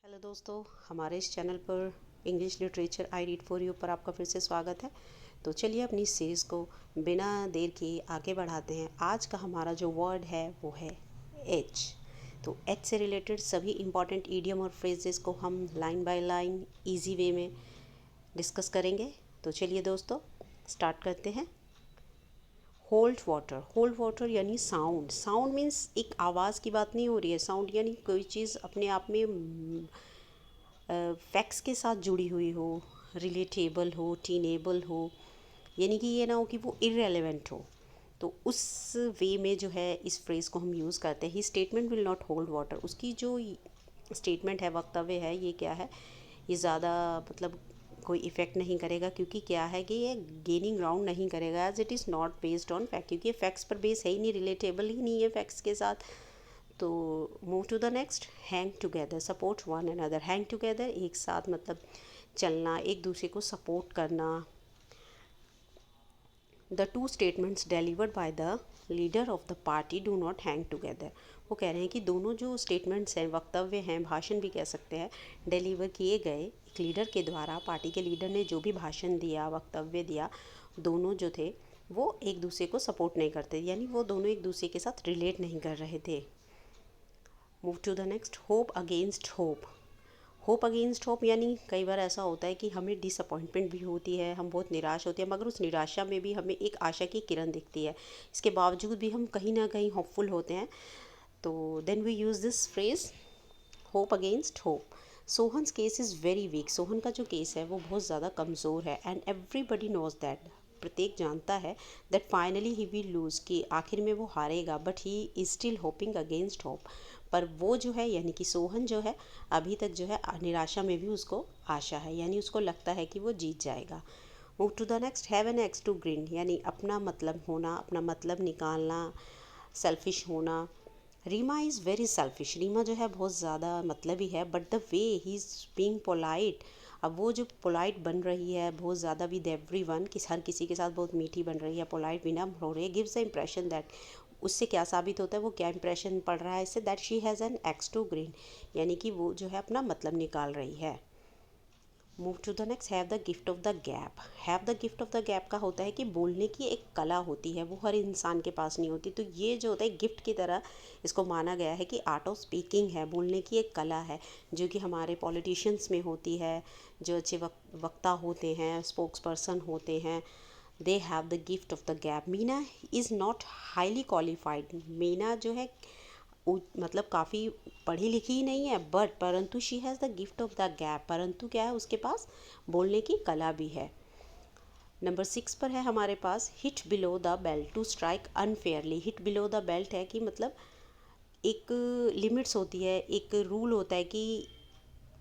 Hello दोस्तों, हमारे इस चैनल पर English literature I read for you पर आपका फिर से स्वागत है। तो चलिए अपनी सीरीज़ को बिना देर किए आगे बढ़ाते हैं। आज का हमारा जो वर्ड है वो है एच। तो एच से रिलेटेड सभी इम्पॉर्टेंट ईडियम और फ्रेजेस को हम line by line easy way में डिस्कस करेंगे। तो चलिए दोस्तों स्टार्ट करते हैं। होल्ड वाटर यानी साउंड। साउंड मीन्स एक आवाज़ की बात नहीं हो रही है। साउंड यानी कोई चीज़ अपने आप में फैक्ट्स के साथ जुड़ी हुई हो, रिलेटेबल हो, टीनेबल हो, यानी कि ये ना हो कि वो इररेलेवेंट हो। तो उस वे में जो है इस फ्रेज़ को हम यूज़ करते हैं। He statement will not hold water. उसकी जो स्टेटमेंट है, वक्तव्य है, ये क्या है, ये ज़्यादा मतलब कोई इफ़ेक्ट नहीं करेगा, क्योंकि क्या है कि ये गेनिंग ग्राउंड नहीं करेगा as it is not based on fact, क्योंकि ये फैक्ट्स पर बेस है ही नहीं, रिलेटेबल ही नहीं है फैक्ट्स के साथ। तो move to the next. Hang together, support one another. Hang together एक साथ मतलब चलना, एक दूसरे को सपोर्ट करना। The two statements delivered by the leader of the party do not hang together. वो कह रहे हैं कि दोनों जो स्टेटमेंट्स हैं, वक्तव्य हैं, भाषण भी कह सकते हैं, डिलीवर किए गए एक लीडर के द्वारा, पार्टी के लीडर ने जो भी भाषण दिया, वक्तव्य दिया, दोनों जो थे वो एक दूसरे को सपोर्ट नहीं करते, यानी वो दोनों एक दूसरे के साथ रिलेट नहीं कर रहे थे। Move to the next. Hope against hope. Hope against hope यानी कई बार ऐसा होता है कि हमें डिसअपॉइंटमेंट भी होती है, हम बहुत निराश होते हैं, मगर उस निराशा में भी हमें एक आशा की किरण दिखती है। इसके बावजूद भी हम कहीं ना कहीं होपफुल होते हैं। तो then we use this phrase, hope against hope. Sohan's case is very weak. Sohan का जो केस है वो बहुत ज़्यादा कमज़ोर है। एंड एवरीबडी नोज दैट, प्रत्येक जानता है, that finally he will lose, कि आखिर में वो हारेगा, but he is still hopping against hope. पर वो जो है यानी कि सोहन जो है अभी तक जो है निराशा में भी उसको आशा है, यानी उसको लगता है कि वो जीत जाएगा। Move to the next. Have an axe to grind यानी अपना मतलब होना, अपना मतलब निकालना, सेल्फिश होना। Reema is very selfish. Reema जो है बहुत ज़्यादा मतलबी है, but the way he is being polite, अब वो जो पोलाइट बन रही है बहुत ज़्यादा विद एवरी वन, कि हर किसी के साथ बहुत मीठी बन रही है, पोलाइट विनम्र हो रही है, गिव्स द इम्प्रेशन दैट, उससे क्या साबित होता है, वो क्या इंप्रेशन पड़ रहा है इससे, that she has an axe to grind, यानी कि वो जो है अपना मतलब निकाल रही है। Move to the next. Have the gift of the gab. Have the gift of the gab का होता है कि बोलने की एक कला होती है, वो हर इंसान के पास नहीं होती। तो ये जो होता है गिफ्ट की तरह इसको माना गया है कि आर्ट ऑफ स्पीकिंग है, बोलने की एक कला है, जो कि हमारे पॉलिटिशियंस में होती है, जो अच्छे वक्ता होते हैं, स्पोक्स पर्सन होते हैं, they have the gift of the gap. Meena is not highly qualified. Meena जो है मतलब काफ़ी पढ़ी लिखी ही नहीं है, बट परंतु she has the gift of the gap, परंतु क्या है, उसके पास बोलने की कला भी है। नंबर 6 पर है हमारे पास, hit below the belt to strike unfairly. Hit below the belt है कि मतलब एक लिमिट्स होती है, एक रूल होता है कि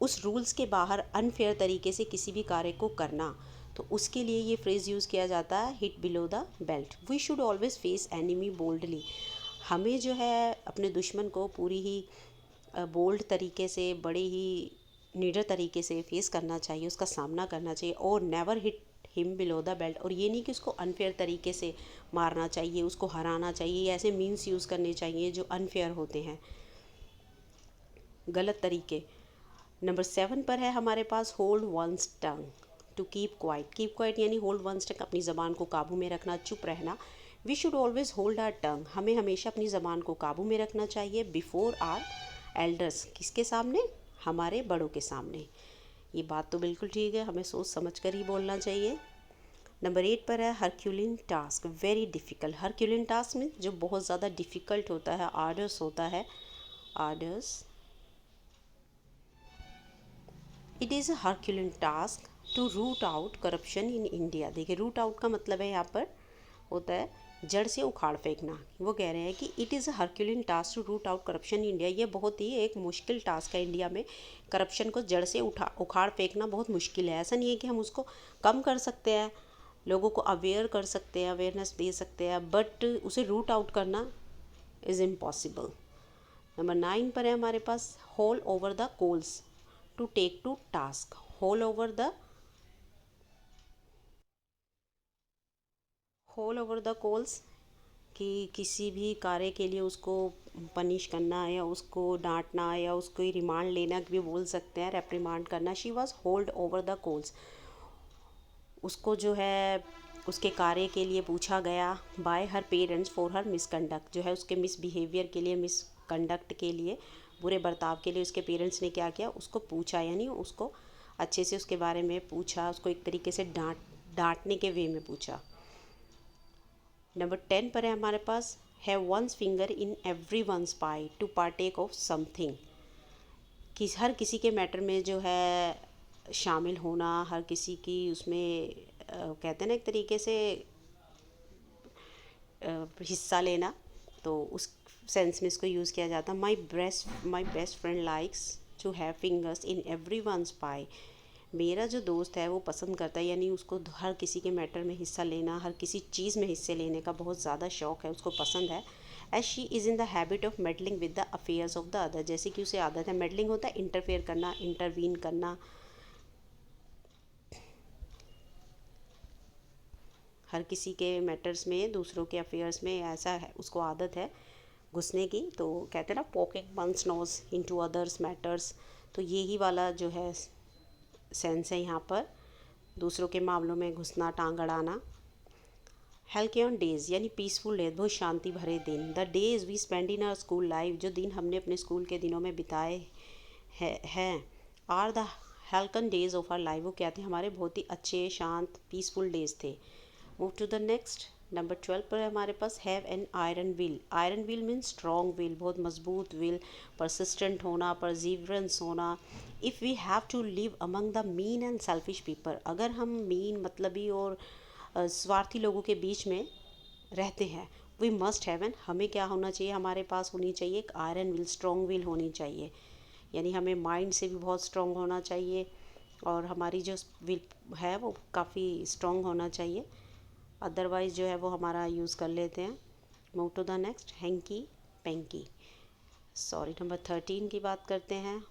उस रूल्स के बाहर अनफेयर तरीके से किसी भी कार्य को करना, तो उसके लिए ये फ्रेज़ यूज़ किया जाता है, hit below the belt. We should always face enemy boldly. हमें जो है अपने दुश्मन को पूरी ही बोल्ड तरीके से, बड़े ही निडर तरीके से फेस करना चाहिए, उसका सामना करना चाहिए, और never hit him below the belt. और ये नहीं कि उसको अनफेयर तरीके से मारना चाहिए, उसको हराना चाहिए, या ऐसे मीन्स यूज़ करने चाहिए जो अनफेयर होते हैं, गलत तरीके। नंबर 7 पर है हमारे पास, hold one's tongue to keep quiet. Keep quiet यानी होल्ड वंस टंग, अपनी ज़बान को काबू में रखना, चुप रहना। We should always hold our tongue. हमें हमेशा अपनी ज़बान को काबू में रखना चाहिए, बिफोर आर एल्डर्स, किसके सामने, हमारे बड़ों के सामने। ये बात तो बिल्कुल ठीक है, हमें सोच समझ कर ही बोलना चाहिए। नंबर 8 पर है, हरक्यूलिन टास्क, वेरी डिफ़िकल्ट। हरक्यूलिन टास्क में जो बहुत ज़्यादा डिफ़िकल्ट होता है, आर्डर्स होता है, orders. It is a Herculean task to root out corruption in India. देखिए, रूट आउट का मतलब है यहाँ पर होता है जड़ से उखाड़ फेंकना। वो कह रहे हैं कि it is a Herculean task to root out corruption in India. ये बहुत ही एक मुश्किल टास्क है इंडिया में, करप्शन को जड़ से उखाड़ फेंकना बहुत मुश्किल है। ऐसा नहीं है कि हम उसको कम कर सकते हैं, लोगों को अवेयर कर सकते हैं, अवेयरनेस दे सकते हैं, बट उसे रूट आउट करना इज़ इम्पॉसिबल। नंबर 9 पर है हमारे पास, haul over the coals to take to task. Haul over the coals कि किसी भी कार्य के लिए उसको पनिश करना या उसको डांटना या उसको रिमांड लेना भी बोल सकते हैं, रेप्रिमांड करना। She was hold over the coals, उसको जो है उसके कार्य के लिए पूछा गया। By her parents for her misconduct, जो है उसके मिसबिहेवियर के लिए, मिसकंडक्ट के लिए, बुरे बर्ताव के लिए उसके पेरेंट्स ने क्या किया, उसको पूछा, यानी उसको अच्छे से उसके बारे में पूछा, उसको एक तरीके से डांटने के वे में पूछा। नंबर 10 पर है हमारे पास, have one's finger in every one's pie to partake of something, कि हर किसी के मैटर में जो है शामिल होना, हर किसी की उसमें कहते हैं ना एक तरीके से हिस्सा लेना, तो उस सेंस में इसको यूज़ किया जाता है। My best friend likes to have fingers in every one's pie, मेरा जो दोस्त है वो पसंद करता है, यानी उसको हर किसी के मैटर में हिस्सा लेना, हर किसी चीज़ में हिस्से लेने का बहुत ज़्यादा शौक़ है, उसको पसंद है। As she is in the habit of meddling with the affairs of the other, जैसे कि उसे आदत है, मेडलिंग होता है इंटरफेयर करना, इंटरवीन करना, हर किसी के मैटर्स में, दूसरों के अफेयर्स में, ऐसा है उसको आदत है घुसने की। तो कहते हैं ना poking once knows into others matters, तो यही वाला जो है सेंस है यहाँ पर, दूसरों के मामलों में घुसना, टांग अड़ाना। हेल्कियन डेज यानी पीसफुल डेज, बहुत शांति भरे दिन। The days we spend in our school life, जो दिन हमने अपने स्कूल के दिनों में बिताए हैं, our the halcyon days of our life, वो क्या थे, हमारे बहुत ही अच्छे, शांत, पीसफुल डेज थे। Move to the next, number 12 पर है हमारे पास, have an iron will. Iron will means strong will, बहुत मजबूत विल, परसिस्टेंट होना, परजीवरेंस होना। If we have to live among the mean and selfish people, अगर हम मीन, मतलबी और स्वार्थी लोगों के बीच में रहते हैं, वी मस्ट हैव एन, हमें क्या होना चाहिए, हमारे पास होनी चाहिए एक आयरन विल, स्ट्रॉन्ग विल होनी चाहिए, यानी हमें माइंड से भी बहुत स्ट्रॉन्ग होना चाहिए और हमारी जो विल है वो काफ़ी स्ट्रॉन्ग होना चाहिए, अदरवाइज़ जो है वो हमारा यूज़ कर लेते हैं। Move to the next, hanky panky, sorry number 13 की बात करते हैं।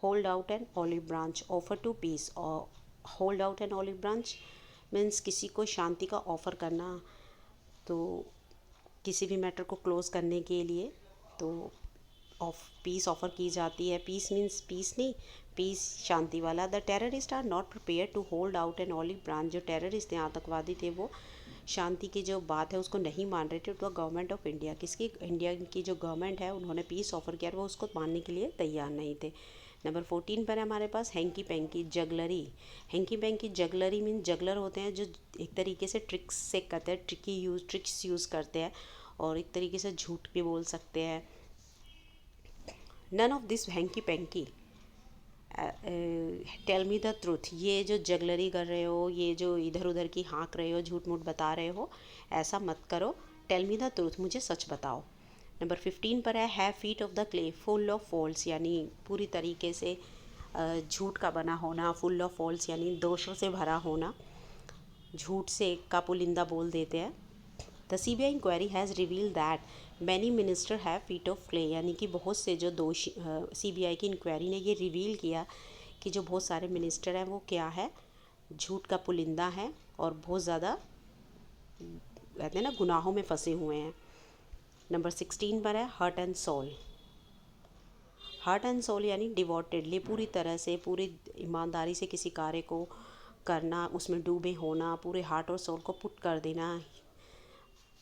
Hold out an olive branch, offer to peace, और hold out an olive branch means किसी को शांति का ऑफ़र करना, तो किसी भी मैटर को क्लोज़ करने के लिए तो पीस ऑफ़र की जाती है। पीस मीन्स पीस नहीं, पीस शांति वाला। The terrorist are not prepare to hold out an olive branch, जो टेररिस्ट थे, आतंकवादी थे, वो शांति की जो बात है उसको नहीं मान रहे थे। तो गवर्नमेंट ऑफ इंडिया, किसकी, इंडिया की जो गवर्नमेंट है, उन्होंने पीस ऑफ़र किया, वो उसको मानने के लिए तैयार नहीं थे। नंबर 14 पर है हमारे पास, hanky panky jugglery. Hanky panky jugglery mean, juggler होते हैं जो एक तरीके से ट्रिक्स से करते हैं, ट्रिक्स यूज़ करते हैं, और एक तरीके से झूठ भी बोल सकते हैं। None of this hanky panky, tell me the truth, ये जो जगलरी कर रहे हो, ये जो इधर उधर की हाँक रहे हो, झूठ मूठ बता रहे हो, ऐसा मत करो। टेल मी द ट्रूथ, मुझे सच बताओ। नंबर 15 पर है, have feet of the clay full of faults, यानी पूरी तरीके से झूठ का बना होना, फुल ऑफ फॉल्स यानी दोषों से भरा होना, झूठ से का पुलिंदा बोल देते हैं। The CBI inquiry has reveal that many minister have feet of clay, यानी कि बहुत से जो दोषी, CBI की इंक्वायरी ने ये रिवील किया कि जो बहुत सारे मिनिस्टर हैं वो क्या है, झूठ का पुलिंदा है और बहुत ज़्यादा कहते हैं ना गुनाहों में फंसे हुए हैं। नंबर 16 पर है, heart and soul. Heart and soul यानी डिवोटेडली, पूरी तरह से, पूरी ईमानदारी से किसी कार्य को करना, उसमें डूबे होना, पूरे हार्ट और सोल को पुट कर देना,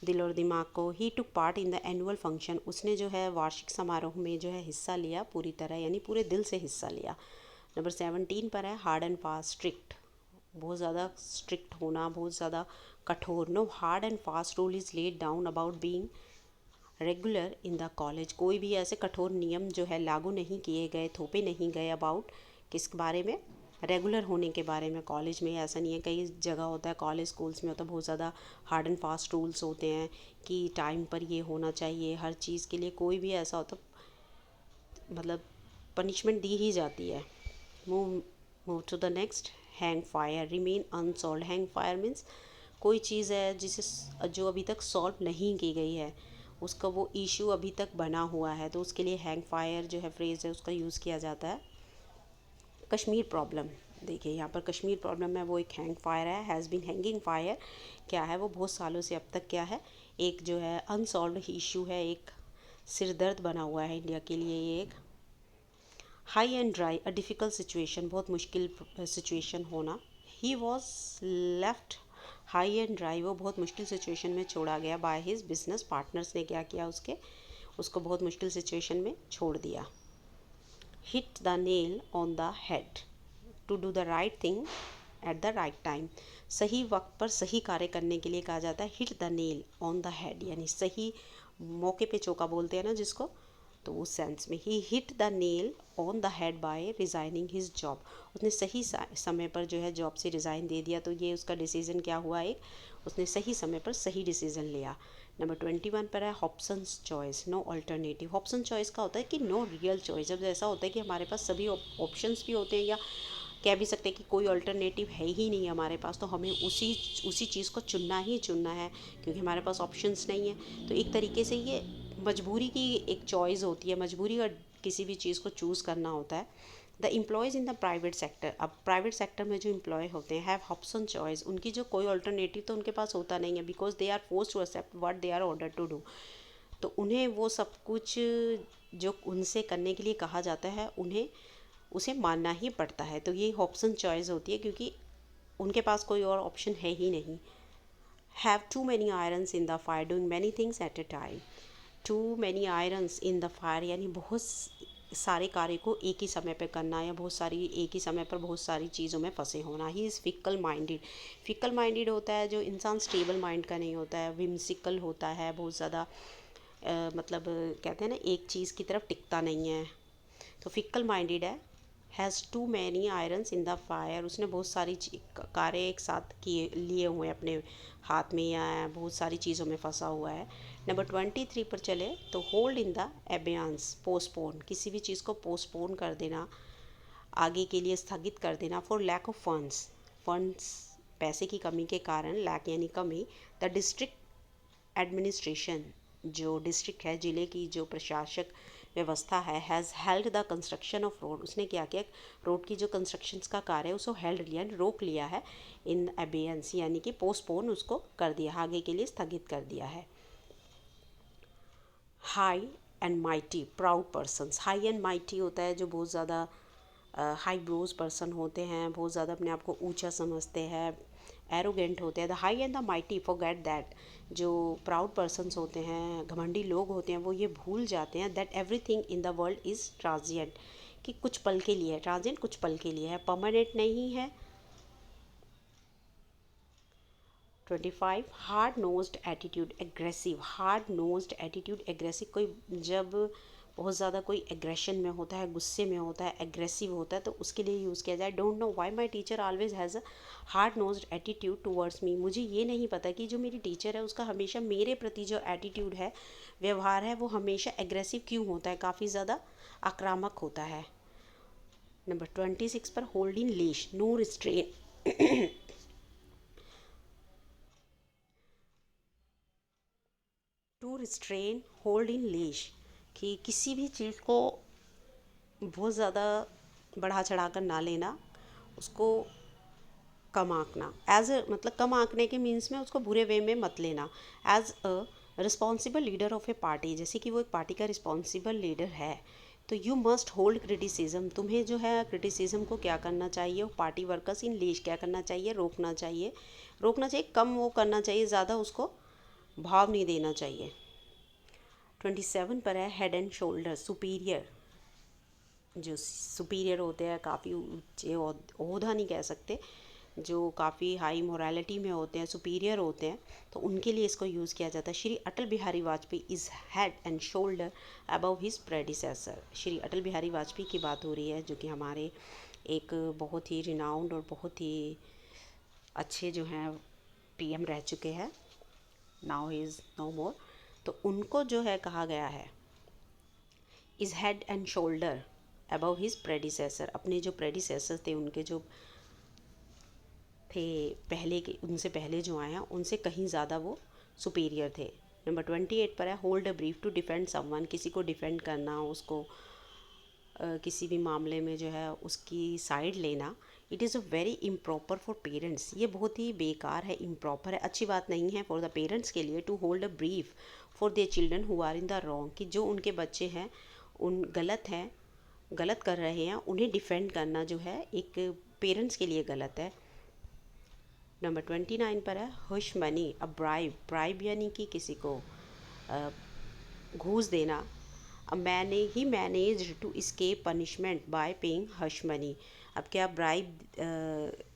दिल और दिमाग को। He took part in the annual function, उसने जो है वार्षिक समारोह में जो है हिस्सा लिया पूरी तरह, यानी पूरे दिल से हिस्सा लिया। नंबर 17 पर है, हार्ड एंड फास्ट स्ट्रिक्ट, बहुत ज़्यादा स्ट्रिक्ट होना, बहुत ज़्यादा कठोर। No hard and fast rule is laid down about being regular in the college, कोई भी ऐसे कठोर नियम जो है लागू नहीं किए गए, थोपे नहीं गए अबाउट, किस बारे में, रेगुलर होने के बारे में। कॉलेज में ऐसा नहीं है, कई जगह होता है, कॉलेज स्कूल्स में होता है, बहुत ज़्यादा हार्ड एंड फास्ट रूल्स होते हैं कि टाइम पर ये होना चाहिए, हर चीज़ के लिए कोई भी ऐसा होता मतलब पनिशमेंट दी ही जाती है। Move to the next, hang fire remain unsolve. Hang fire means कोई चीज़ है जिसे जो अभी तक सॉल्व नहीं की गई है, उसका वो इशू अभी तक बना हुआ है, तो उसके लिए हैंग फायर जो है फ्रेज़ है उसका यूज़ किया जाता है। कश्मीर प्रॉब्लम, देखिए यहाँ पर कश्मीर प्रॉब्लम में वो एक हैंग फायर है, हैज़ बीन हैंगिंग फायर, क्या है वो बहुत सालों से अब तक क्या है, एक जो है अनसॉल्व इशू है, एक सिरदर्द बना हुआ है इंडिया के लिए ये एक। High and dry, a difficult situation, बहुत मुश्किल सिचुएशन होना। He was left high and dry, वो बहुत मुश्किल सिचुएशन में छोड़ा गया बाय हिज बिजनेस पार्टनर्स ने क्या किया, उसको बहुत मुश्किल सिचुएशन में छोड़ दिया। Hit the nail on the head, to do the right thing at the right time, सही वक्त पर सही कार्य करने के लिए कहा जाता है hit the nail on the head, यानी सही मौके पे चौका बोलते हैं ना जिसको, तो उस सेंस में he hit the nail on the head by resigning his job, उसने सही समय पर जो है जॉब से रिज़ाइन दे दिया। तो ये उसका डिसीज़न क्या हुआ, एक उसने सही समय पर सही डिसीज़न लिया। नंबर 21 पर है Hobson's choice, no alternative. Hobson choice का होता है कि नो रियल चॉइस, जब ऐसा होता है कि हमारे पास सभी ऑप्शंस भी होते हैं या कह भी सकते हैं कि कोई अल्टरनेटिव है ही नहीं हमारे पास, तो हमें उसी चीज़ को चुनना ही चुनना है क्योंकि हमारे पास ऑप्शंस नहीं है। तो एक तरीके से ये मजबूरी की एक चॉइस होती है, मजबूरी का किसी भी चीज़ को चूज़ करना होता है। The employees in the private sector, अब प्राइवेट सेक्टर में जो एम्प्लॉय होते हैं हैव ऑप्शन चॉइस, उनकी जो कोई अल्टरनेटिव तो उनके पास होता नहीं है, because they are force to accept what they are order to do. तो उन्हें वो सब कुछ जो उनसे करने के लिए कहा जाता है उन्हें उसे मानना ही पड़ता है। तो ये ऑप्शन चॉइस होती है क्योंकि उनके पास कोई और ऑप्शन है ही नहीं। Have too many irons in the fire doing many things at a time, too many irons in the fire, यानी बहुत सारे कार्य को एक ही समय पर करना या बहुत सारी एक ही समय पर बहुत सारी चीज़ों में फंसे होना। He is fickle minded, fickle minded होता है जो इंसान स्टेबल माइंड का नहीं होता है, विम्सिकल होता है, बहुत ज़्यादा मतलब कहते हैं ना एक चीज़ की तरफ टिकता नहीं है, तो फिक्कल माइंडेड है। Has too many irons in the fire, उसने बहुत सारी कार्य एक साथ किए लिए हुए हैं अपने हाथ में या बहुत सारी चीज़ों में फंसा हुआ है। नंबर 23 पर चले तो होल्ड इन द एबियंस, पोस्टपोन, किसी भी चीज़ को पोस्टपोन कर देना, आगे के लिए स्थगित कर देना। For lack of funds, funds पैसे की कमी के कारण, लैक यानी कमी। द डिस्ट्रिक्ट एडमिनिस्ट्रेशन, जो डिस्ट्रिक्ट है जिले की जो प्रशासक व्यवस्था है, has held the construction of road, उसने क्या किया, रोड की जो कंस्ट्रक्शन का कार्य है उसको हेल्ड लिया, रोक लिया है। इन अबेयंस यानी कि पोस्टपोन उसको कर दिया, आगे के लिए स्थगित कर दिया है। High and mighty proud persons, high and mighty होता है जो बहुत ज़्यादा हाई ब्रोज पर्सन होते हैं, बहुत ज़्यादा अपने आप को ऊंचा समझते हैं, एरोगेंट होते हैं। The high and the mighty forget that, जो प्राउड पर्सन्स होते हैं, घमंडी लोग होते हैं, वो ये भूल जाते हैं that everything in the world is transient, कि कुछ पल के लिए है, ट्रांजिएंट कुछ पल के लिए है, परमानेंट नहीं है। 25 hard nosed attitude aggressive, hard nosed attitude aggressive, कोई जब बहुत ज़्यादा कोई एग्रेशन में होता है, गुस्से में होता है, एग्रेसिव होता है, तो उसके लिए यूज़ किया जाए। Don't know why my teacher always has a hard nosed attitude towards me, मुझे ये नहीं पता कि जो मेरी टीचर है उसका हमेशा मेरे प्रति जो एटीट्यूड है, व्यवहार है, वो हमेशा एग्रेसिव क्यों होता है, काफ़ी ज़्यादा आक्रामक होता है। नंबर 26 पर hold in leash, no restrain, to restrain hold in leash, कि किसी भी चीज़ को बहुत ज़्यादा बढ़ा चढ़ा कर ना लेना, उसको कम आंकना, एज अ मतलब कम आंकने के मीन्स में उसको बुरे वे में मत लेना। As a responsible leader of a party, जैसे कि वो एक पार्टी का रिस्पॉन्सिबल लीडर है, तो यू मस्ट होल्ड क्रिटिसिज्म, तुम्हें जो है क्रिटिसिज्म को क्या करना चाहिए, पार्टी वर्कर्स इन लीश क्या करना चाहिए, रोकना चाहिए, रोकना चाहिए, कम वो करना चाहिए, ज़्यादा उसको भाव नहीं देना चाहिए। 27 पर है हेड एंड शोल्डर सुपीरियर, जो सुपीरियर होते हैं, काफ़ी ऊंचे ओहदा नहीं कह सकते, जो काफ़ी हाई मोरालिटी में होते हैं, सुपीरियर होते हैं, तो उनके लिए इसको यूज़ किया जाता है। Shri Atal Bihari Vajpayee is head and shoulder above his predecessor, Shri Atal Bihari Vajpayee की बात हो रही है जो कि हमारे एक बहुत ही रिनाउंड और बहुत ही अच्छे जो हैं पीएम रह चुके हैं, नाउ ही इज़ नो मोर। तो उनको जो है कहा गया है is head and shoulder above his predecessor, अपने जो प्रेडिसेसर थे, उनके जो थे पहले के, उनसे पहले जो आए हैं उनसे कहीं ज़्यादा वो सुपीरियर थे। नंबर 28 पर है hold a brief to defend someone, किसी को डिफेंड करना, उसको किसी भी मामले में जो है उसकी साइड लेना, it is a very improper for parents. ये बहुत ही बेकार है, इम्प्रॉपर है, अच्छी बात नहीं है फॉर द पेरेंट्स के लिए to hold a brief for their children who are in the wrong, कि जो उनके बच्चे हैं उन गलत हैं, गलत कर रहे हैं, उन्हें डिफेंड करना जो है एक पेरेंट्स के लिए गलत है। नंबर 29 पर है hush money a bribe. Bribe यानी कि किसी को घूस देना। A man he manage to escape punishment by paying hush money. अब क्या ब्राइब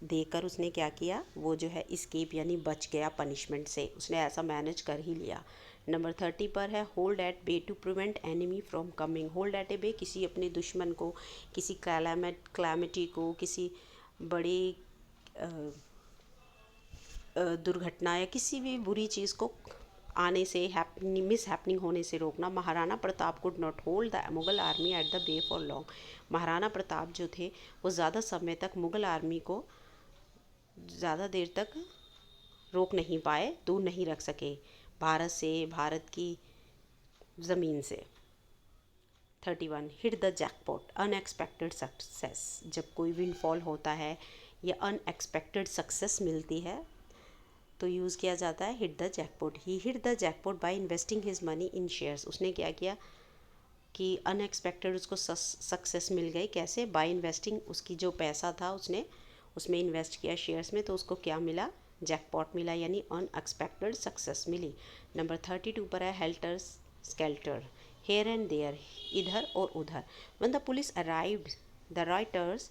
देकर उसने क्या किया, वो जो है escape यानी बच गया पनिशमेंट से, उसने ऐसा मैनेज कर ही लिया। नंबर 30 पर है hold at bay to prevent enemy from coming. Hold at a bay, किसी अपने दुश्मन को, किसी क्लैमिटी को, किसी बड़ी दुर्घटना या किसी भी बुरी चीज़ को आने से, मिस हैपनिंग होने से रोकना। Maharana Pratap could not hold the Mughal army at the bay for long. Maharana Pratap जो थे वो ज़्यादा समय तक मुगल आर्मी को ज़्यादा देर तक रोक नहीं पाए, दूर नहीं रख सके भारत से, भारत की ज़मीन से। 31 hit the jackpot unexpected success. जब कोई विंडफॉल होता है या अनएक्सपेक्टेड सक्सेस मिलती है तो यूज़ किया जाता है hit the jackpot. He hit the jackpot by investing his money in shares. उसने क्या किया कि अनएक्सपेक्टेड उसको सक्सेस मिल गई। कैसे? बाय इन्वेस्टिंग, उसकी जो पैसा था उसने उसमें इन्वेस्ट किया शेयर्स में, तो उसको क्या मिला? जैकपॉट मिला, यानी अनएक्सपेक्टेड सक्सेस मिली। नंबर 32 पर है helter skelter here and there, इधर और उधर। When the police arrived the rioters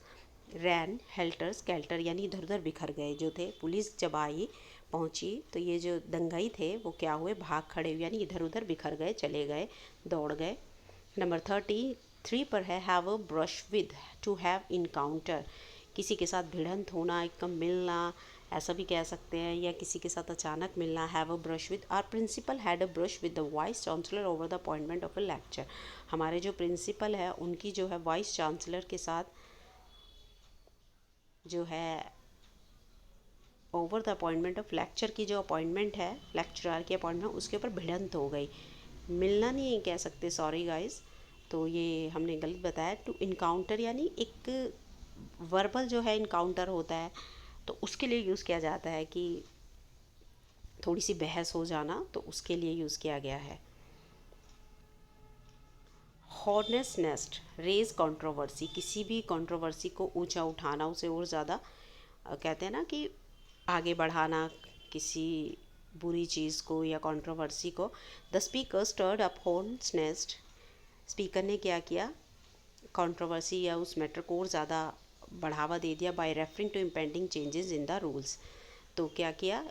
ran helter skelter, यानी इधर उधर बिखर गए जो थे। पुलिस जब आई, पहुंची, तो ये जो दंगाई थे वो क्या हुए? भाग खड़े हुए, यानी इधर उधर बिखर गए, चले गए, दौड़ गए। नंबर 33 पर है have a brush with two have encounter. किसी के साथ भिड़ंत होना, एकदम मिलना, ऐसा भी कह सकते हैं, या किसी के साथ अचानक मिलना। Have a brush with our principal had a brush with the vice chancellor over the appointment of a lecture. हमारे जो प्रिंसिपल है उनकी जो है वाइस चांसलर के साथ जो है over the appointment of lecture की जो अपॉइंटमेंट है, लेक्चरर की अपॉइंटमेंट, उसके ऊपर भिड़ंत हो गई। मिलना नहीं कह सकते, सॉरी गाइस, तो ये हमने गलत बताया। टू इनकाउंटर यानी एक वर्बल जो है इनकाउंटर होता है, तो उसके लिए यूज़ किया जाता है कि थोड़ी सी बहस हो जाना, तो उसके लिए यूज़ किया गया है। हॉर्नेस नेस्ट रेज कंट्रोवर्सी, किसी भी कंट्रोवर्सी को ऊंचा उठाना, उसे और ज़्यादा कहते हैं ना कि आगे बढ़ाना किसी बुरी चीज़ को या कंट्रोवर्सी को। The speaker stirred up hornets nest, speaker ने क्या किया? कंट्रोवर्सी या उस मैटर को और ज़्यादा बढ़ावा दे दिया by referring to impending changes in the rules. तो क्या किया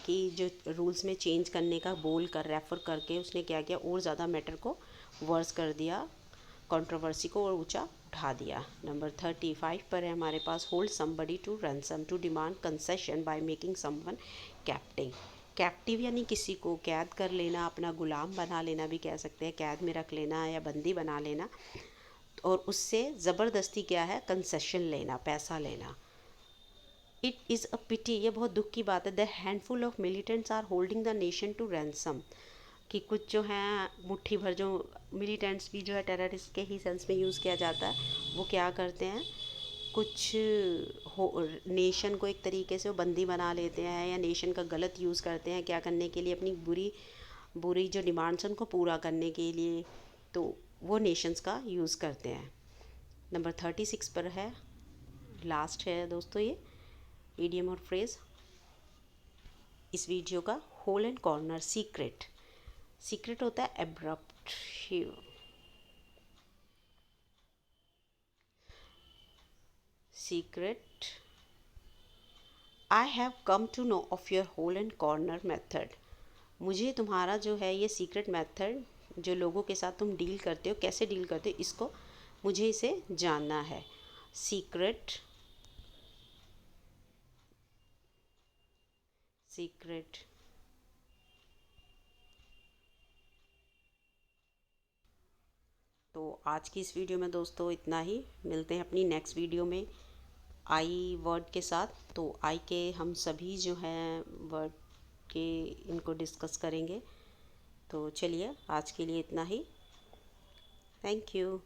कि जो रूल्स में चेंज करने का बोल कर, रेफ़र करके उसने क्या किया? और ज़्यादा मैटर को वर्स कर दिया, कंट्रोवर्सी को और ऊंचा उठा दिया। नंबर 35 पर है हमारे पास hold somebody to ransom to demand concession by making someone captive. Captive यानी किसी को कैद कर लेना, अपना गुलाम बना लेना भी कह सकते हैं, कैद में रख लेना या बंदी बना लेना, और उससे ज़बरदस्ती क्या है? कंसेशन लेना, पैसा लेना। इट इज़ अ पिटी, ये बहुत दुख की बात है। The handful of militants are holding the nation to ransom, कि कुछ जो हैं मुट्ठी भर जो मिलिटेंट्स भी जो है टेररिस्ट के ही सेंस में यूज़ किया जाता है, वो क्या करते हैं? कुछ हो नेशन को एक तरीके से वो बंदी बना लेते हैं, या नेशन का गलत यूज़ करते हैं, क्या करने के लिए? अपनी बुरी बुरी जो डिमांड्स हैं उनको पूरा करने के लिए, तो वो नेशंस का यूज़ करते हैं। नंबर 36 पर है, लास्ट है दोस्तों ये ईडियम और फ्रेज इस वीडियो का, hole and corner. Secret, secret होता है abrupt. Secret, I have come to know of your hole and corner method. मुझे तुम्हारा जो है ये सीक्रेट मेथड, जो लोगों के साथ तुम डील करते हो, कैसे डील करते हो, इसको मुझे इसे जानना है। Secret, secret. तो आज की इस वीडियो में दोस्तों इतना ही, मिलते हैं अपनी नेक्स्ट वीडियो में आई वर्ड के साथ। तो आई के हम सभी जो हैं वर्ड के इनको डिस्कस करेंगे। तो चलिए आज के लिए इतना ही, थैंक यू।